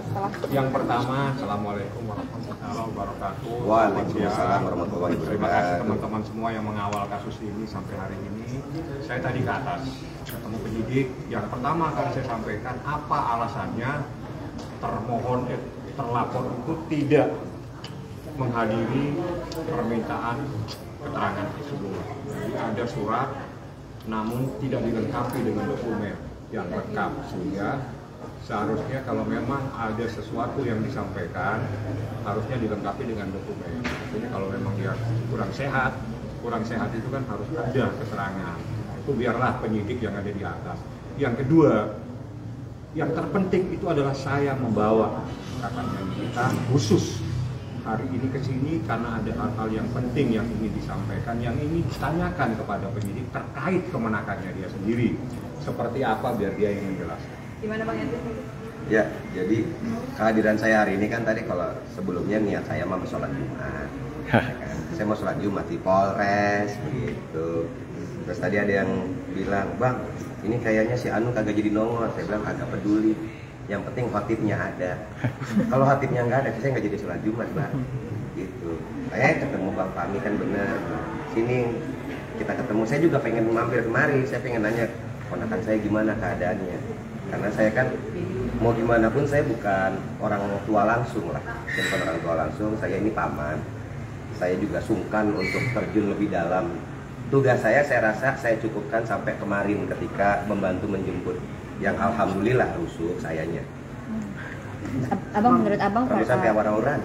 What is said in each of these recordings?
setelah yang pertama, Assalamualaikum warahmatullahi wabarakatuh. Waalaikumsalam warahmatullahi Terima kasih wabarakatuh. teman-teman semua yang mengawal kasus ini sampai hari ini. Saya tadi ke atas ketemu penyidik. Yang pertama akan saya sampaikan apa alasannya termohon terlapor itu tidak menghadiri permintaan keterangan tersebut. Jadi ada surat namun tidak dilengkapi dengan dokumen yang lengkap, sehingga seharusnya kalau memang ada sesuatu yang disampaikan harusnya dilengkapi dengan dokumen. Artinya kalau memang dia kurang sehat itu kan harus ada keterangan. Itu biarlah penyidik yang ada di atas. Yang kedua, yang terpenting itu adalah saya membawa katanya kita khusus hari ini ke sini karena ada hal-hal yang penting yang ingin disampaikan, yang ingin ditanyakan kepada penyidik terkait kemenakannya dia sendiri. Seperti apa biar dia yang menjelaskan. Gimana Bang Edwin? Ya, jadi kehadiran saya hari ini kan tadi kalau sebelumnya niat saya mau sholat Jumat. Ya kan? Saya mau sholat Jumat di Polres begitu. Terus tadi ada yang bilang, "Bang, ini kayaknya si Anu kagak jadi nongol." Saya bilang agak peduli. Yang penting khotibnya ada. Kalau khotibnya nggak ada, saya nggak jadi sholat Jumat, Bang. Gitu. Saya ketemu Bang Fahmi kan benar. Sini kita ketemu. Saya juga pengen mampir kemari. Saya pengen nanya ponakan saya gimana keadaannya. Karena saya kan mau gimana pun saya bukan orang tua langsung lah. Saya bukan orang tua langsung. Saya ini paman. Saya juga sungkan untuk terjun lebih dalam. Tugas saya rasa saya cukupkan sampai kemarin ketika membantu menjemput yang alhamdulillah rusuh sayanya. Abang, menurut abang Kalau sampai orang-orang.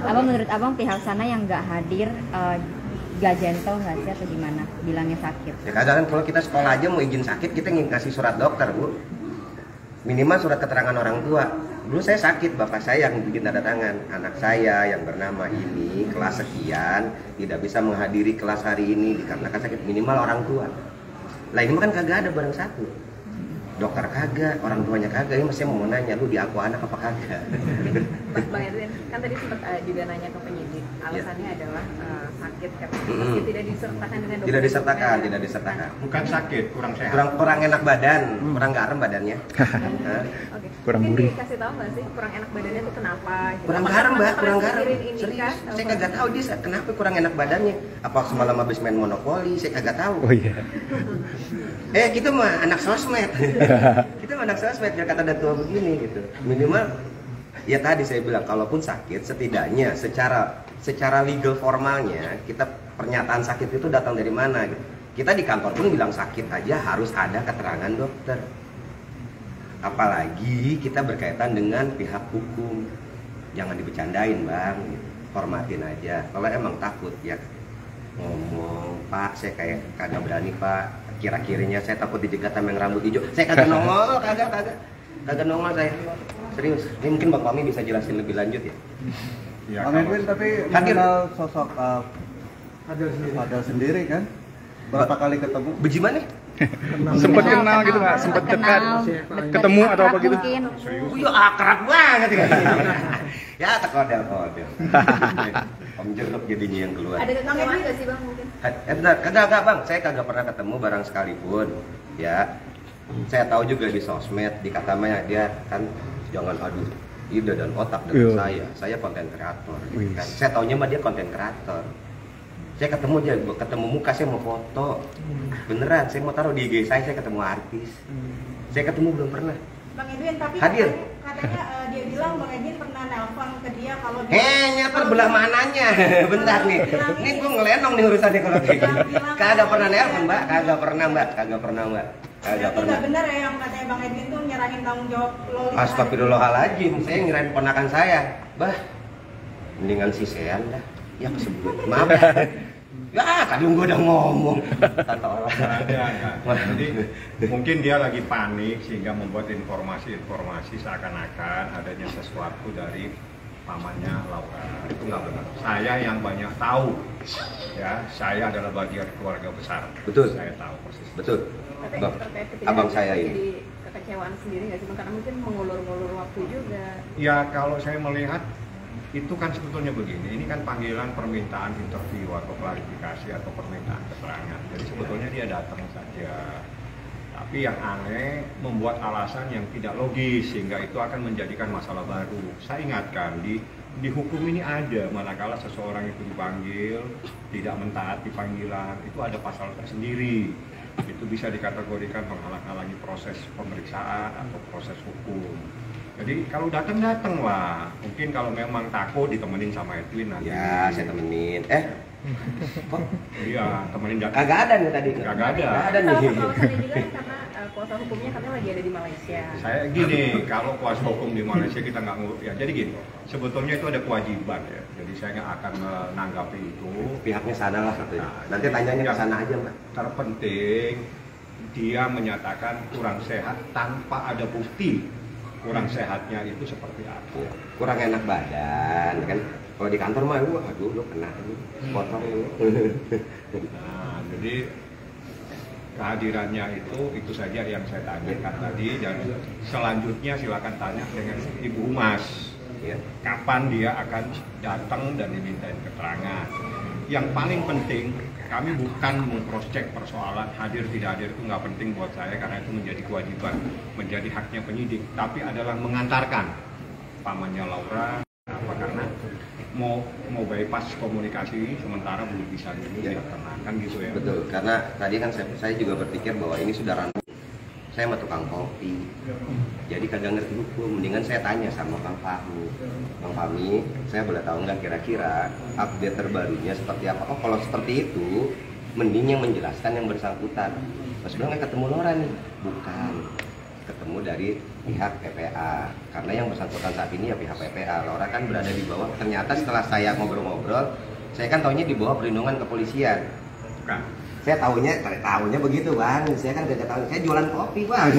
Abang, menurut abang pihak sana yang nggak hadir gak gentle nggak sih atau gimana? Bilangnya sakit. Ya kadang kalau kita sekolah aja mau izin sakit kita ngasih surat dokter, Bu. Minimal surat keterangan orang tua. Dulu saya sakit, bapak saya yang bikin tanda tangan. Anak saya yang bernama ini kelas sekian tidak bisa menghadiri kelas hari ini dikarenakan sakit, minimal orang tua. Lah ini kan kagak ada barang satu. Dokter kagak, orang tuanya kagak. Ini masih mau nanya, lu diaku anak apa kagak? Bang Edwin, kan tadi sempat juga nanya ke penyidik, alasannya adalah sakit karena meski tidak disertakan dengan dokumen. Tidak disertakan. Bukan sakit, kurang sehat. Kurang enak badan, kurang garam badannya. Oke. Kurang Mungkin gurih. dikasih tahu nggak sih kurang enak badannya itu kenapa? Gitu. Kurang Apakah garam, Mbak, pernah kurang garam. pikirin ini Serius, kah? saya kagak tahu dia kenapa kurang enak badannya. Apa semalam habis main monopoli, saya kagak tahu. Oh iya. Kita mah anak sosmed. Kita mah anak sosmed, biar kata datua begini gitu. Minimal ya tadi saya bilang kalaupun sakit setidaknya secara legal formalnya kita pernyataan sakit itu datang dari mana gitu. Kita di kantor pun bilang sakit aja harus ada keterangan dokter. Apalagi kita berkaitan dengan pihak hukum. Jangan dibecandain, Bang. Hormatin aja. Kalau emang takut ya ngomong, "Pak, saya kayak kagak berani, Pak. Kira-kirinya saya takut dijegat sama yang rambut hijau." Saya kagak nongol, kagak nongol saya. Serius. Ini mungkin Bang Fahmi bisa jelasin lebih lanjut ya. Ya, Bang kalau- Edwin tapi Hadir. mengenal sosok Fadel sendiri kan? Berapa kali ketemu? Beji mana? Sempet kenal gitu nggak? Sempet dekat, ketemu atau apa gitu? Mungkin. serius. Ya akrab banget ya. Ya terkodel. Om jeruk jadinya yang keluar. Ada kekecewaan nggak sih Bang mungkin? Benar, kagak Bang. Saya kagak pernah ketemu barang sekalipun. Ya, saya tahu juga di sosmed, di katamanya dia kan jangan adu ide dan otak dengan Iya. saya konten kreator. Wih. Kan. Saya taunya mah dia konten kreator. Saya ketemu muka, saya mau foto. Beneran, saya mau taruh di IG saya ketemu artis. Saya ketemu belum pernah. Bang Edwin tapi Hadir. katanya dia bilang Bang Edwin pernah nelpon ke dia kalau Nyata belah mananya. Bentar nih. Ini gue ngelenong nih urusannya kalau kayak gini. Kagak pernah nelpon, Mbak. Kagak pernah, Mbak. Kagak Berarti pernah. nggak benar ya yang katanya Bang Edwin tuh nyerahin tanggung jawab lo. Astagfirullahaladzim, saya ngirain ponakan saya. Bah, mendingan si Sean dah. Ya kesebut, maaf ya. Kadang gue udah ngomong. Kata orang. Ada. Jadi mungkin dia lagi panik sehingga membuat informasi seakan-akan adanya sesuatu dari pamannya Laura. Itu nggak benar. Saya yang banyak tahu. Ya, saya adalah bagian keluarga besar. Betul. Saya tahu persis. Betul. Tapi Bang, terkait abang ketidakhadiran saya itu ini. jadi kekecewaan sendiri nggak sih Bang? Karena mungkin mengulur-ngulur waktu juga. Ya kalau saya melihat itu kan sebetulnya begini, ini kan panggilan permintaan interview atau klarifikasi atau permintaan keterangan. Jadi sebetulnya dia datang saja. Tapi yang aneh membuat alasan yang tidak logis sehingga itu akan menjadikan masalah baru. Saya ingatkan di hukum ini ada, manakala seseorang itu dipanggil tidak mentaati panggilan, itu ada pasal tersendiri. Itu bisa dikategorikan menghalang-halangi proses pemeriksaan atau proses hukum. Jadi kalau datang lah. Mungkin kalau memang takut ditemenin sama Edwin nanti. Ya, saya temenin. Kok? Iya, temenin datang. Kagak ada nih tadi. Kagak ada. Kagak ada nih. Alasannya juga kan karena kuasa hukumnya katanya lagi ada di Malaysia. Saya gini, kalau kuasa hukum di Malaysia kita nggak ngurus ya. Jadi gini, sebetulnya itu ada kewajiban ya. Jadi saya nggak akan menanggapi itu. Pihaknya sana lah katanya. Nanti tanyanya ke sana aja, Mbak. Terpenting dia menyatakan kurang sehat tanpa ada bukti kurang sehatnya itu seperti apa. Kurang enak badan kan. Kalau di kantor mah aduh lu kena potong lu. Nah, jadi kehadirannya itu saja yang saya tanyakan tadi, dan selanjutnya silakan tanya dengan Ibu Humas. Ya, kapan dia akan datang dan dimintain keterangan. Yang paling penting, kami bukan meng-cross-check persoalan hadir tidak hadir, itu nggak penting buat saya karena itu menjadi kewajiban, menjadi haknya penyidik. Tapi adalah mengantarkan pamannya Laura, karena mau bypass komunikasi sementara belum bisa ini ya. Kan gitu ya. Betul, karena tadi kan saya juga berpikir bahwa ini sudah ranah. Saya mah tukang kopi, jadi kagak ngerti hukum. Mendingan saya tanya sama Bang Fahmi. Bang Fahmi, saya boleh tahu nggak kira-kira update terbarunya seperti apa? Oh, kalau seperti itu, mending yang menjelaskan yang bersangkutan. Mas bilang ketemu Laura nih, bukan. Ketemu dari pihak PPA, karena yang bersangkutan saat ini ya pihak PPA. Laura kan berada di bawah. Ternyata setelah saya ngobrol-ngobrol, saya kan taunya di bawah perlindungan kepolisian. Bukan. Saya tahunya begitu, Bang. Saya kan gak tahu. Saya jualan kopi, Bang.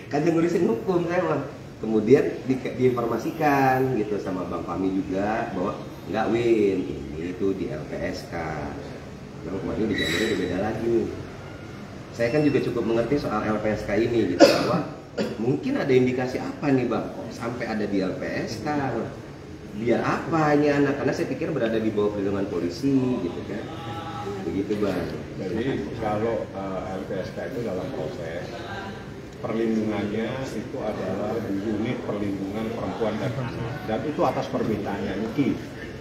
Kagak ngurusin hukum saya, Bang. Kemudian diinformasikan gitu sama Bang Fahmi juga bahwa enggak Win, ini itu di LPSK. Yang kemarin di Jamboree beda lagi. Saya kan juga cukup mengerti soal LPSK ini gitu, bahwa mungkin ada indikasi apa nih, Bang, kok sampai ada di LPSK. Biar apa ini anak? Karena saya pikir berada di bawah perlindungan polisi gitu kan. Begitu, Bang. Jadi kalau LPSK itu dalam proses perlindungannya itu adalah di unit perlindungan perempuan dan anak, dan itu atas permintaannya Niki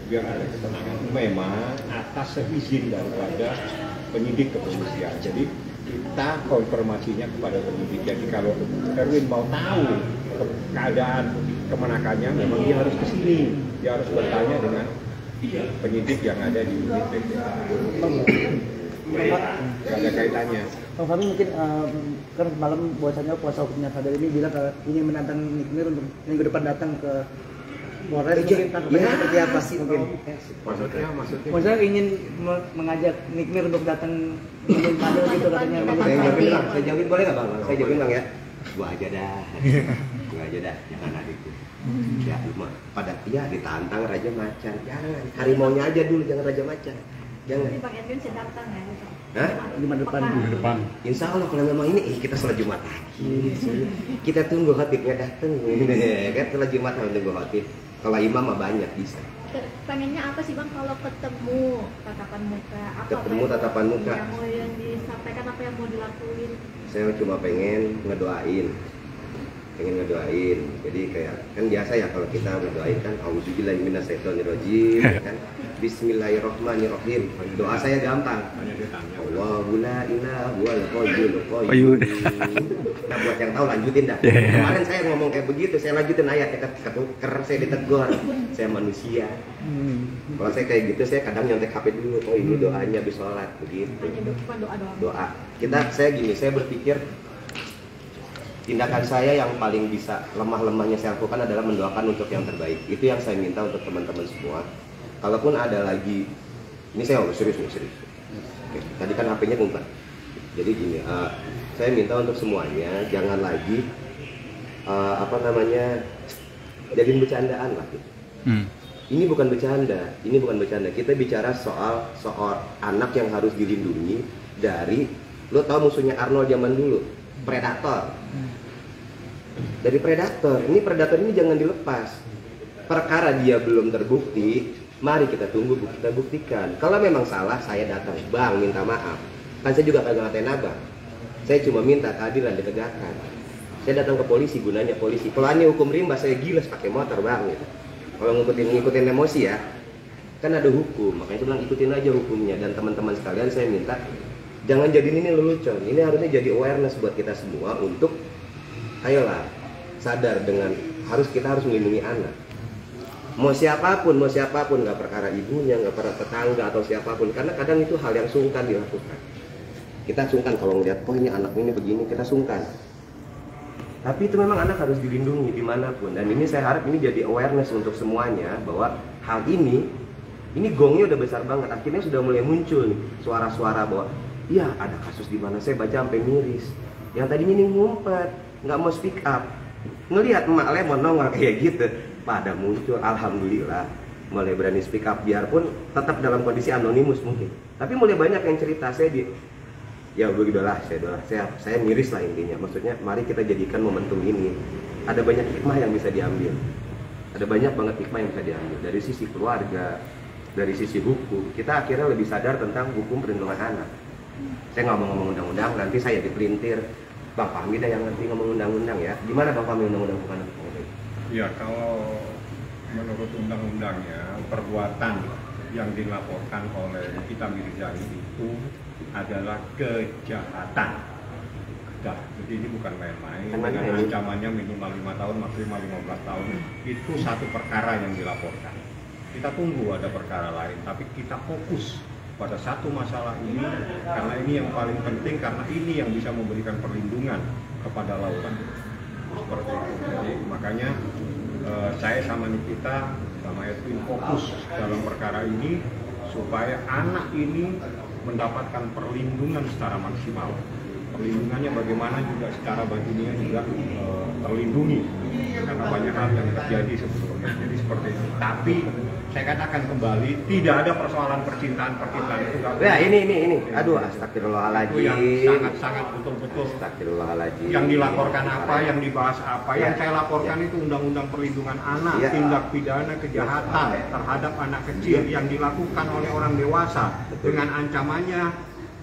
biar ada ketenangan, memang atas seizin daripada penyidik kepolisian. Jadi kita konfirmasinya kepada penyidik. Jadi kalau Erwin mau tahu keadaan kemenakannya, memang dia harus ke sini, dia harus bertanya dengan penyidik yang ada di unit PPA. Gak ada kaitannya. Bang Fahmi mungkin kan malam bahwasanya kuasa hukumnya Fadel ini bilang ingin menantang Nikmir untuk minggu depan datang ke Polres, mungkin tanggapannya seperti apa sih mungkin? Maksudnya ingin mengajak Nikmir untuk datang menemui Fadel gitu katanya. Saya jawabin boleh nggak, Bang? Saya jawabin, Bang, ya. Gua aja dah, jangan adikku. Ya, pada ditantang Raja Macan, jangan. Harimaunya aja dulu, jangan Raja Macan. Jangan. Tapi Bang Edwin sudah datang ya? Hah? Jumat depan. Insya Allah kalau memang ini kita sholat Jumat lagi. Kita tunggu khatibnya datang. Kan sholat Jumat harus tunggu khatib. Kalau imam mah banyak bisa. Pengennya apa sih, Bang, kalau ketemu tatapan muka? Ketemu tatapan muka. Yang mau yang disampaikan, apa yang mau dilakuin? Saya cuma pengen ngedoain. Jadi kayak kan biasa ya kalau kita berdoain kan auzubillahi minasyaitonirrajim kan bismillahirrahmanirrahim. Doa saya gampang. Allahu la ilaha wal hayyul qayyum. Nah, buat yang tahu lanjutin dah. Kemarin saya ngomong kayak begitu, saya lanjutin ayatnya ketuker, saya ditegur. Saya manusia. Kalau saya kayak gitu saya kadang nyontek HP dulu. Oh, ini doanya habis sholat begitu. Doa. Saya berpikir tindakan saya yang paling bisa lemah-lemahnya saya lakukan adalah mendoakan untuk yang terbaik. Itu yang saya minta untuk teman-teman semua. Kalaupun ada lagi, ini saya ngomong serius. Oke, tadi kan HP-nya ngumpet. Jadi gini, saya minta untuk semuanya jangan lagi jadiin bercandaan lah gitu. Ini bukan bercanda. Kita bicara soal anak yang harus dilindungi dari, lo tau musuhnya Arnold zaman dulu, predator. Dari predator ini jangan dilepas. Perkara dia belum terbukti, mari kita tunggu kita buktikan. Kalau memang salah, saya datang, Bang, minta maaf. Kan saya juga kagak ngatain Abang. Saya cuma minta keadilan ditegakkan. Saya datang ke polisi, gunanya polisi. Kalau hanya hukum rimba, saya gilas pakai motor bang. Gitu. Kalau ngikutin emosi ya, kan ada hukum. Makanya saya bilang ikutin aja hukumnya. Dan teman-teman sekalian saya minta jangan jadiin ini lelucon. Ini harusnya jadi awareness buat kita semua untuk, ayolah sadar dengan kita harus melindungi anak. Mau siapapun nggak perkara ibunya, nggak perkara tetangga atau siapapun. Karena kadang itu hal yang sungkan dilakukan. Kita sungkan kalau ngeliat, oh ini anak ini begini, kita sungkan. Tapi itu memang anak harus dilindungi dimanapun. Dan ini saya harap ini jadi awareness untuk semuanya bahwa hal ini gongnya udah besar banget. Akhirnya sudah mulai muncul nih suara-suara bahwa iya ada kasus di mana saya baca sampai miris. Yang tadinya ini ngumpet, nggak mau speak up, ngelihat emak lemon nongol kayak gitu, pada muncul. Alhamdulillah mulai berani speak up, biarpun tetap dalam kondisi anonimus mungkin. Tapi mulai banyak yang cerita ya begitulah, saya miris lah intinya. Maksudnya mari kita jadikan momentum ini. Ada banyak hikmah yang bisa diambil. Ada banyak banget hikmah yang bisa diambil dari sisi keluarga, dari sisi hukum. Kita akhirnya lebih sadar tentang hukum perlindungan anak. Saya nggak mau ngomong undang-undang, nanti saya dipelintir. Bang Fahmi dah yang ngerti ngomong undang-undang ya. Gimana Bang Fahmi undang-undang bukan? Ya kalau menurut undang-undangnya perbuatan yang dilaporkan oleh Nikita Mirzani itu adalah kejahatan. Jadi ini bukan main-main. Dengan ancamannya minimal 5 tahun, maksimal 15 tahun. Itu satu perkara yang dilaporkan. Kita tunggu ada perkara lain, tapi kita fokus pada satu masalah ini karena ini yang paling penting, karena ini yang bisa memberikan perlindungan kepada Laura. Seperti itu. Jadi makanya saya sama Nikita sama Edwin fokus dalam perkara ini supaya anak ini mendapatkan perlindungan secara maksimal. Perlindungannya bagaimana juga secara batinnya juga terlindungi karena banyak hal yang terjadi sebetulnya. Jadi seperti itu. Tapi saya katakan kembali, tidak ada persoalan percintaan itu. Ya ini. Aduh, astagfirullahaladzim. Itu yang sangat-sangat betul-betul. Astagfirullahaladzim. Yang dilaporkan apa, yang dibahas apa, yang saya laporkan itu Undang-Undang Perlindungan Anak, tindak pidana kejahatan terhadap anak kecil yang dilakukan oleh orang dewasa dengan ancamannya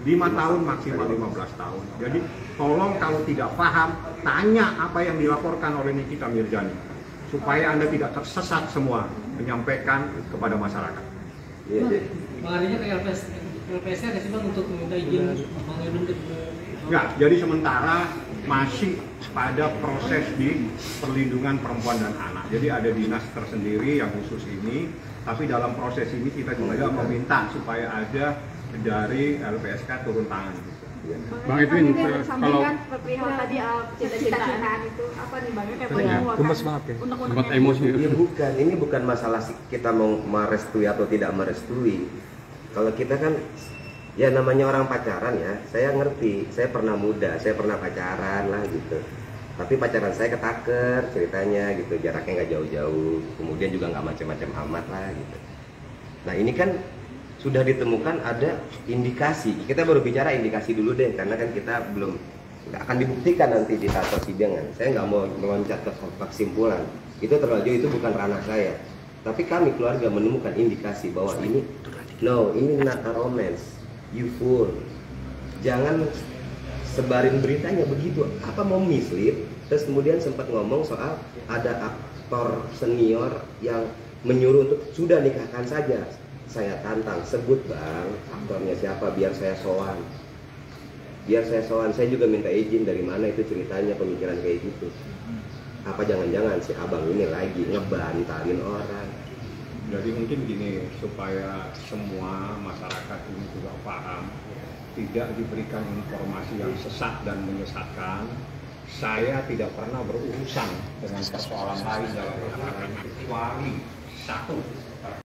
5 tahun maksimal 15 tahun. Jadi tolong kalau tidak paham, tanya apa yang dilaporkan oleh Nikita Mirzani supaya Anda tidak tersesat semua menyampaikan kepada masyarakat. Pengaruhnya ke LPSK nggak sih Bang untuk meminta izin mengirim ke? Enggak, jadi sementara masih pada proses di perlindungan perempuan dan anak. Jadi ada dinas tersendiri yang khusus ini, tapi dalam proses ini kita juga meminta supaya ada dari LPSK turun tangan. Bang Edwin, kalau perihal tadi cita-citaan itu apa nih Bang? gemes banget ya, gemes emosi. Ya ini bukan masalah kita mau merestui atau tidak merestui. Kalau kita kan ya namanya orang pacaran ya, saya ngerti, saya pernah muda, saya pernah pacaran lah gitu. Tapi pacaran saya ketaker ceritanya gitu, jaraknya nggak jauh-jauh, kemudian juga nggak macam-macam amat lah gitu. Nah ini kan sudah ditemukan ada indikasi. Kita baru bicara indikasi dulu deh, karena kan kita belum akan dibuktikan nanti di saat persidangan. Saya nggak mau meloncat ke kesimpulan. Itu terlalu jauh, itu bukan ranah saya. Tapi kami keluarga menemukan indikasi bahwa ini not a romance. You fool. Jangan sebarin beritanya begitu. Apa mau mislead? Terus kemudian sempat ngomong soal ada aktor senior yang menyuruh untuk sudah nikahkan saja. Saya tantang, sebut Bang aktornya siapa biar saya sowan. Saya juga minta izin dari mana itu ceritanya pemikiran kayak gitu. Apa jangan-jangan si abang ini lagi ngebantalin orang. Jadi mungkin gini, supaya semua masyarakat ini juga paham, tidak diberikan informasi yang sesat dan menyesatkan. Saya tidak pernah berurusan dengan persoalan lain dalam perkara ini kecuali satu,